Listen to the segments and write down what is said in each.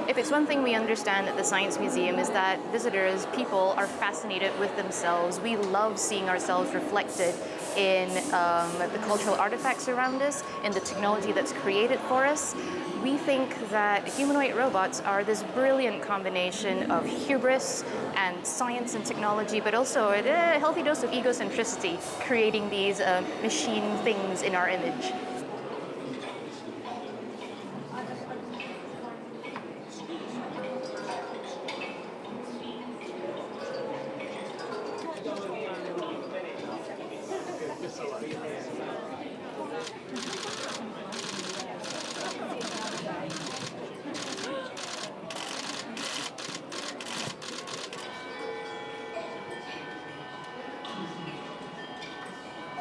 If it's one thing we understand at the Science Museum is that visitors, people, are fascinated with themselves. We love seeing ourselves reflected in the cultural artifacts around us, in the technology that's created for us. We think that humanoid robots are this brilliant combination of hubris and science and technology, but also a healthy dose of egocentricity, creating these machine things in our image.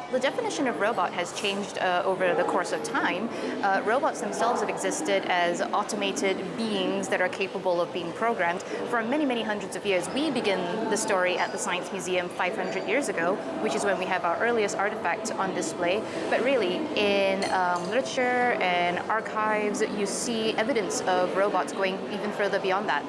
The definition of robot has changed over the course of time. Robots themselves have existed as automated beings that are capable of being programmed for many, many hundreds of years. We begin the story at the Science Museum 500 years ago, which is when we have our earliest artifact on display. But really, in literature and archives, you see evidence of robots going even further beyond that.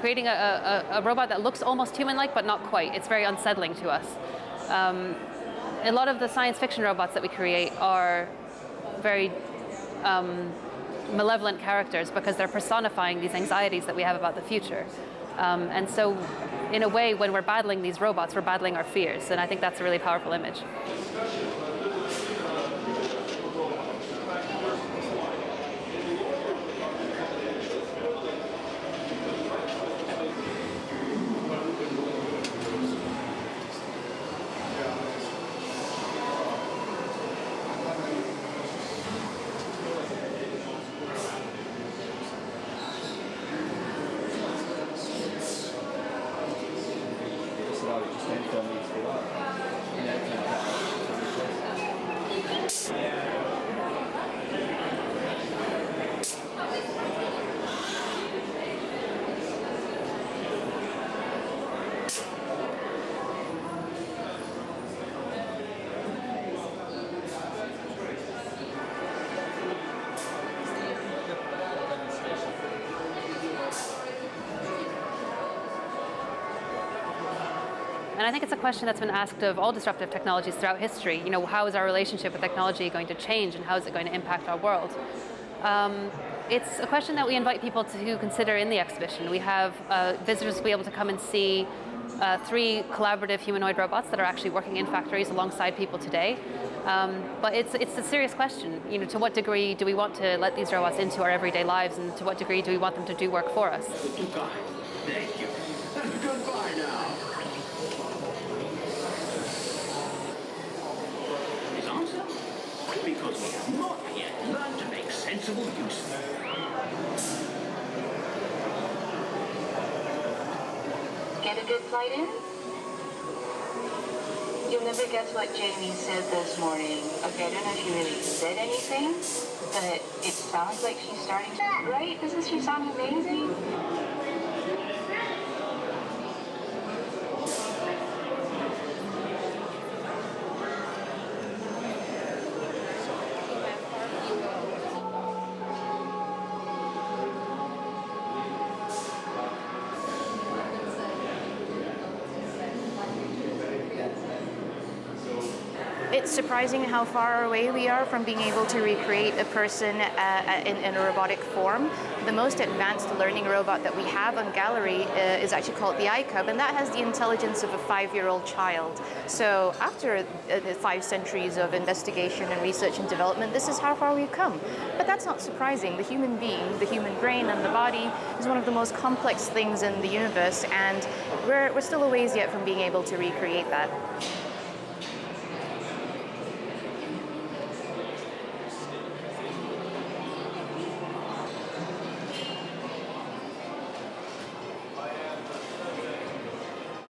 Creating a robot that looks almost human-like, but not quite. It's very unsettling to us. A lot of the science fiction robots that we create are very malevolent characters because they're personifying these anxieties that we have about the future. And so, in a way, when we're battling these robots, we're battling our fears, and I think that's a really powerful image. And I think it's a question that's been asked of all disruptive technologies throughout history. You know, how is our relationship with technology going to change, and how is it going to impact our world? It's a question that we invite people to consider in the exhibition. We have visitors will be able to come and see 3 collaborative humanoid robots that are actually working in factories alongside people today. But it's a serious question. You know, to what degree do we want to let these robots into our everyday lives, and to what degree do we want them to do work for us? Goodbye. Thank you. Goodbye now. His answer? Because we have not yet learned to make sensible use of it. Get a good flight in? You'll never guess what Jamie said this morning. Okay, I don't know if she really said anything, but it sounds like she's starting to, right? Doesn't she sound amazing? It's surprising how far away we are from being able to recreate a person in a robotic form. The most advanced learning robot that we have on gallery is actually called the iCub, and that has the intelligence of a 5-year-old child. So after 5 centuries of investigation and research and development, this is how far we've come. But that's not surprising. The human being, the human brain and the body is one of the most complex things in the universe, and we're still a ways yet from being able to recreate that.